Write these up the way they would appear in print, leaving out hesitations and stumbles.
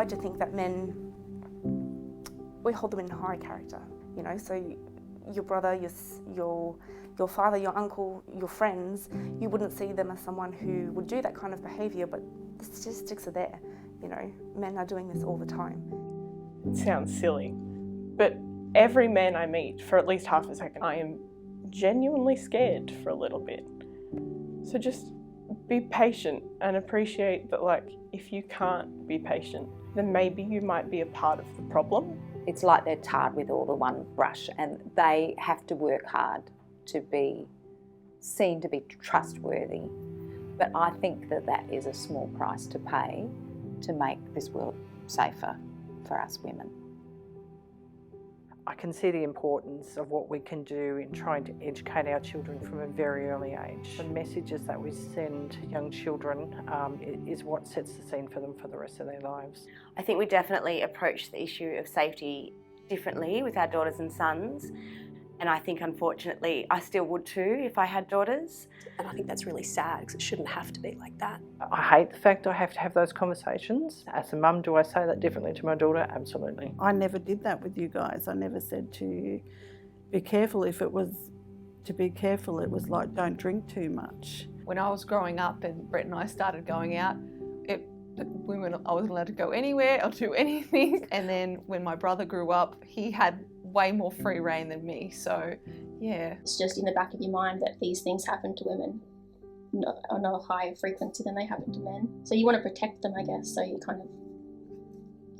like to think that men, we hold them in high character, you know, so your brother, your father, your uncle, your friends, you wouldn't see them as someone who would do that kind of behaviour, but the statistics are there, you know, men are doing this all the time. It sounds silly, but every man I meet, for at least half a second, I am genuinely scared for a little bit. So just be patient and appreciate that, like, if you can't be patient, then maybe you might be a part of the problem. It's like they're tarred with all the one brush, and they have to work hard to be seen to be trustworthy. But I think that that is a small price to pay to make this world safer for us women. I can see the importance of what we can do in trying to educate our children from a very early age. The messages that we send to young children is what sets the scene for them for the rest of their lives. I think we definitely approach the issue of safety differently with our daughters and sons. And I think, unfortunately, I still would too if I had daughters. And I think that's really sad because it shouldn't have to be like that. I hate the fact I have to have those conversations. As a mum, do I say that differently to my daughter? Absolutely. I never did that with you guys. I never said to you, be careful. If it was to be careful, it was like, don't drink too much. When I was growing up and Brett and I started going out, I wasn't allowed to go anywhere or do anything. And then when my brother grew up, he had way more free reign than me, so yeah. It's just in the back of your mind that these things happen to women on a higher frequency than they happen to men. So you want to protect them, I guess, so you kind of,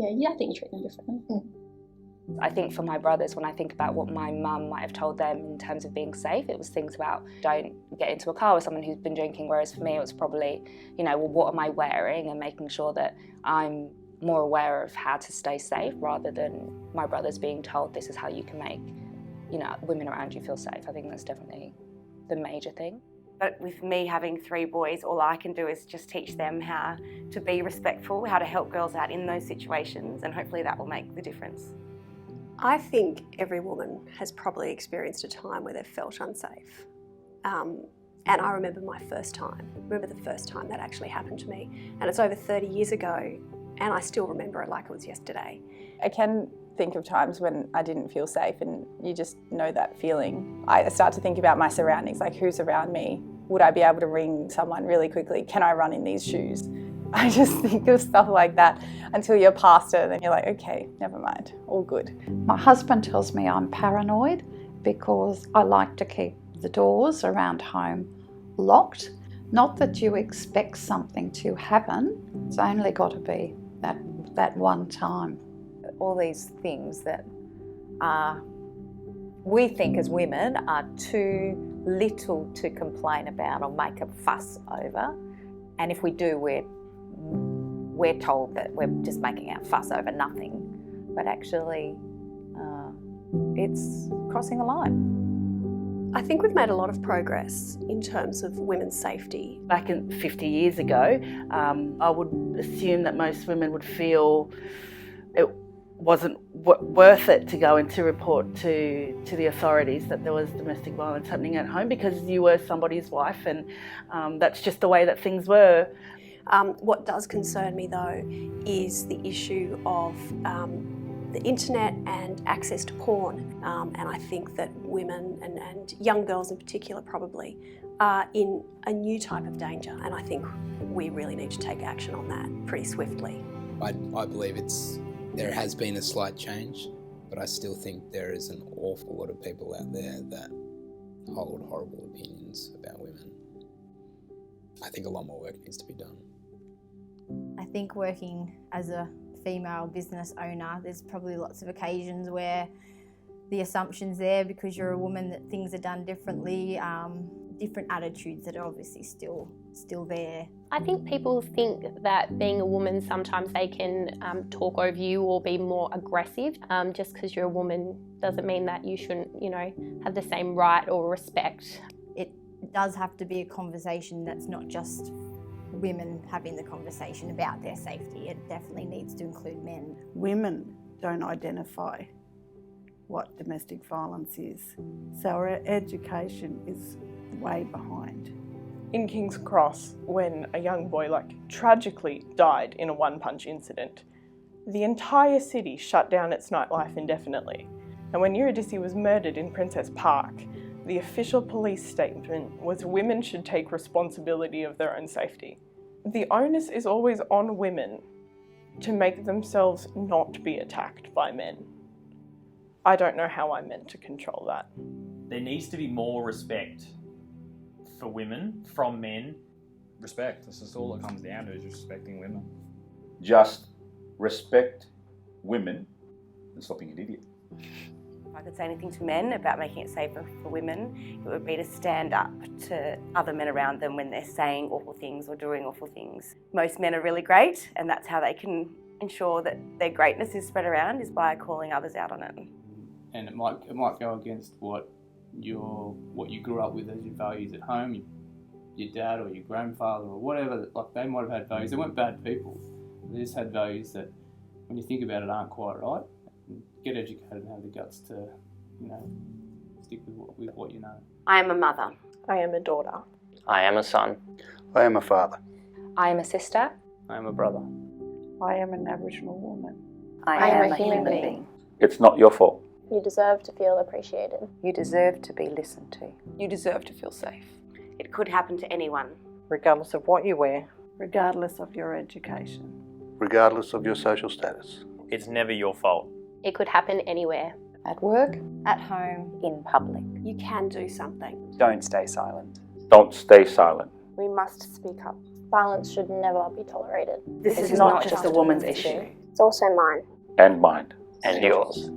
I think you treat them differently. I think for my brothers, when I think about what my mum might have told them in terms of being safe, it was things about don't get into a car with someone who's been drinking, whereas for me it was probably, well, what am I wearing, and making sure that I'm more aware of how to stay safe rather than my brothers being told this is how you can make, women around you feel safe. I think that's definitely the major thing. But with me having 3 boys, all I can do is just teach them how to be respectful, how to help girls out in those situations, and hopefully that will make the difference. I think every woman has probably experienced a time where they've felt unsafe. And I remember my first time. The first time that actually happened to me. And it's over 30 years ago, and I still remember it like it was yesterday. I can think of times when I didn't feel safe, and you just know that feeling. I start to think about my surroundings, like who's around me. Would I be able to ring someone really quickly? Can I run in these shoes? I just think of stuff like that until you're past it, and then you're like, okay, never mind, all good. My husband tells me I'm paranoid because I like to keep the doors around home locked. Not that you expect something to happen, it's only got to be that one time. All these things that we think as women are too little to complain about or make a fuss over, and if we do, we're told that we're just making a fuss over nothing, but actually it's crossing a line. I think we've made a lot of progress in terms of women's safety. Back 50 years ago, I would assume that most women would feel it wasn't worth it to go and to report to the authorities that there was domestic violence happening at home because you were somebody's wife, and that's just the way that things were. What does concern me though is the issue of the internet and access to porn, and I think that women and young girls in particular probably are in a new type of danger, and I think we really need to take action on that pretty swiftly. I believe there has been a slight change, but I still think there is an awful lot of people out there that hold horrible opinions about women. I think a lot more work needs to be done. I think working as a female business owner, there's probably lots of occasions where the assumption's there because you're a woman that things are done differently, different attitudes that are obviously still there. I think people think that being a woman, sometimes they can talk over you or be more aggressive. Just because you're a woman doesn't mean that you shouldn't, have the same right or respect. It does have to be a conversation that's not just women having the conversation about their safety. It definitely needs to include men. Women don't identify what domestic violence is, so our education is way behind. In King's Cross, when a young boy tragically died in a one-punch incident, The entire city shut down its nightlife indefinitely. And when Eurydice was murdered in Princess Park, the official police statement was women should take responsibility of their own safety. The onus is always on women to make themselves not be attacked by men. I don't know how I'm meant to control that. There needs to be more respect for women from men. Respect. This is all it comes down to, is respecting women. Just respect women and stop being an idiot. If I could say anything to men about making it safer for women, it would be to stand up to other men around them when they're saying awful things or doing awful things. Most men are really great, and that's how they can ensure that their greatness is spread around, is by calling others out on it. And it might go against what you grew up with as your values at home, your dad or your grandfather or whatever. Like, they might have had values. They weren't bad people. They just had values that, when you think about it, aren't quite right. Get educated and have the guts to, stick with what you know. I am a mother. I am a daughter. I am a son. I am a father. I am a sister. I am a brother. I am an Aboriginal woman. I am a human being. It's not your fault. You deserve to feel appreciated. You deserve to be listened to. You deserve to feel safe. It could happen to anyone. Regardless of what you wear. Regardless of your education. Regardless of your social status. It's never your fault. It could happen anywhere. At work. At home. In public. You can do something. Don't stay silent. Don't stay silent. We must speak up. Violence should never be tolerated. This is not just a woman's issue. It's also mine. And mine. And yours.